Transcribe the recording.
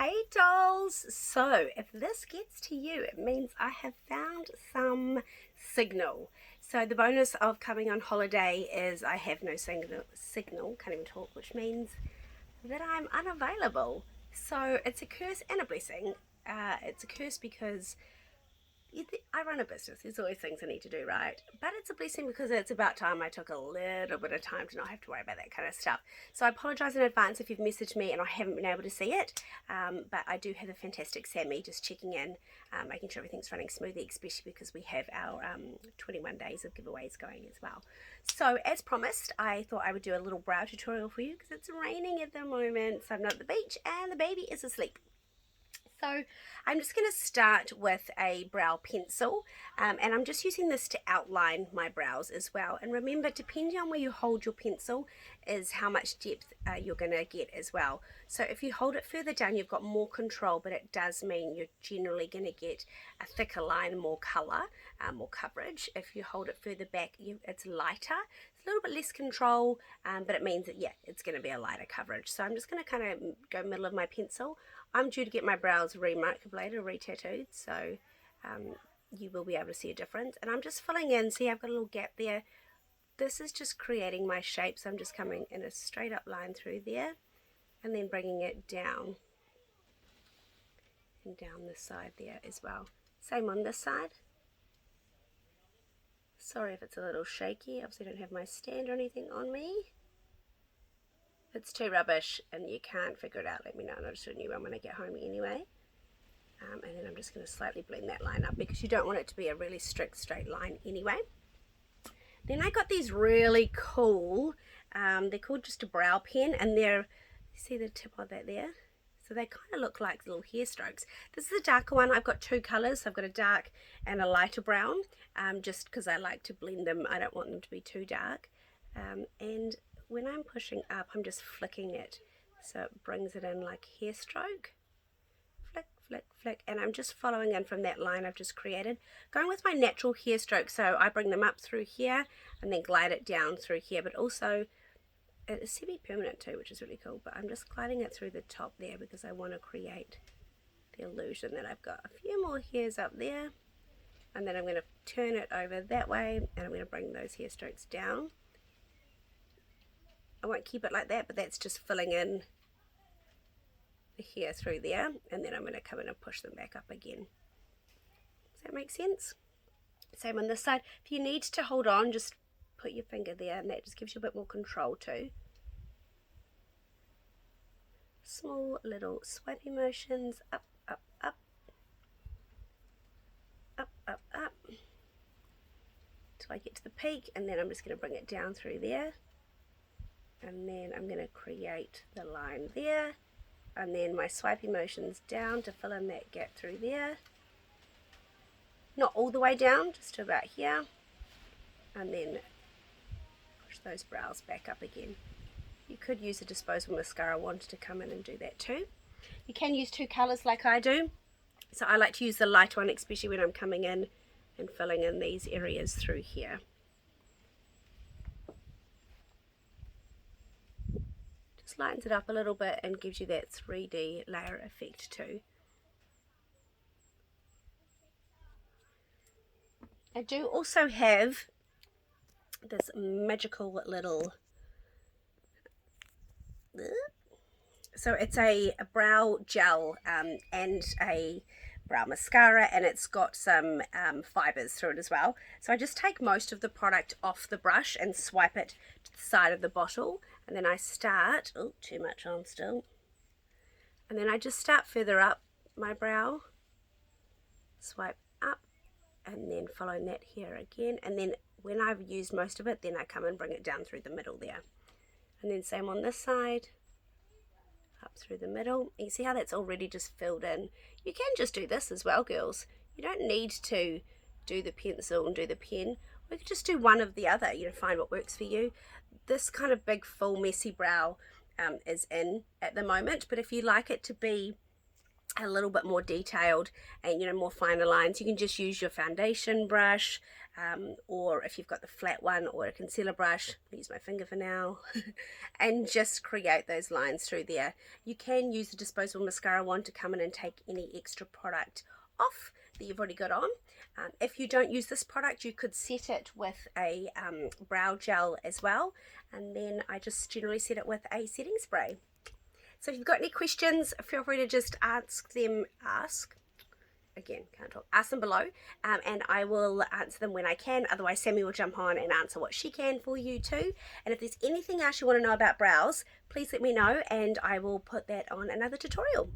Hey dolls! So if this gets to you, it means I have found some signal. So the bonus of coming on holiday is I have no signal, can't even talk, which means that I'm unavailable. So it's a curse and a blessing. It's a curse because I run a business. There's always things I need to do, right? But it's a blessing because it's about time I took a little bit of time to not have to worry about that kind of stuff. So I apologise in advance if you've messaged me and I haven't been able to see it. But I do have a fantastic Sammy just checking in, making sure everything's running smoothly, especially because we have our 21 days of giveaways going as well. So as promised, I thought I would do a little brow tutorial for you because it's raining at the moment. So I'm not at the beach and the baby is asleep. So I'm just going to start with a brow pencil, and I'm just using this to outline my brows as well. And remember, depending on where you hold your pencil is how much depth you're going to get as well. So if you hold it further down, you've got more control, but it does mean you're generally going to get a thicker line, more colour, more coverage. If you hold it further back, it's lighter. It's a little bit less control, but it means that, yeah, it's going to be a lighter coverage. So I'm just going to kind of go middle of my pencil. I'm due to get my brows re-microbladed, re-tattooed, so you will be able to see a difference. And I'm just filling in, see I've got a little gap there. This is just creating my shape, so I'm just coming in a straight up line through there and then bringing it down and down this side there as well. Same on this side. Sorry if it's a little shaky, obviously I don't have my stand or anything on me. If it's too rubbish and you can't figure it out, let me know and I'll just do a new one when I get home anyway. And then I'm just going to slightly blend that line up because you don't want it to be a really strict straight line anyway. Then I got these really cool, they're called just a brow pen, and they're, see the tip of that there? So they kind of look like little hair strokes. This is a darker one. I've got two colours. So I've got a dark and a lighter brown, just because I like to blend them. I don't want them to be too dark. And when I'm pushing up, I'm just flicking it so it brings it in like hair stroke. Flick, flick, flick, and I'm just following in from that line I've just created, going with my natural hair stroke. So I bring them up through here and then glide it down through here, but also it's semi-permanent too, which is really cool. But I'm just gliding it through the top there because I want to create the illusion that I've got a few more hairs up there, and then I'm going to turn it over that way and I'm going to bring those hair strokes down. I won't keep it like that, but that's just filling in the hair through there, and then I'm going to come in and push them back up again. Does that make sense? Same on this side. If you need to hold on, just put your finger there and that just gives you a bit more control too. Small little swipey motions, up, up, up, up, up, up, till I get to the peak, and then I'm just going to bring it down through there. And then I'm going to create the line there, and then my swiping motions down to fill in that gap through there. Not all the way down, just to about here, and then push those brows back up again. You could use a disposable mascara wand to come in and do that too. You can use two colours like I do, so I like to use the light one, especially when I'm coming in and filling in these areas through here. Lightens it up a little bit and gives you that 3D layer effect too. I do also have this magical little, so it's a brow gel and a brow mascara, and it's got some fibers through it as well. So I just take most of the product off the brush and swipe it to the side of the bottle. And then I start, oh, too much on still. And then I just start further up my brow, swipe up, and then following that here again. And then when I've used most of it, then I come and bring it down through the middle there. And then same on this side, up through the middle. You see how that's already just filled in. You can just do this as well, girls. You don't need to do the pencil and do the pen. We could just do one of the other, you know, find what works for you. This kind of big, full, messy brow is in at the moment, but if you like it to be a little bit more detailed and, you know, more finer lines, you can just use your foundation brush or if you've got the flat one or a concealer brush, I'll use my finger for now, and just create those lines through there. You can use the disposable mascara wand to come in and take any extra product off that you've already got on. If you don't use this product, you could set it with a brow gel as well, and then I just generally set it with a setting spray. So if you've got any questions, feel free to just ask them below, and I will answer them when I can. Otherwise, Sammy will jump on and answer what she can for you too. And if there's anything else you want to know about brows, please let me know and I will put that on another tutorial.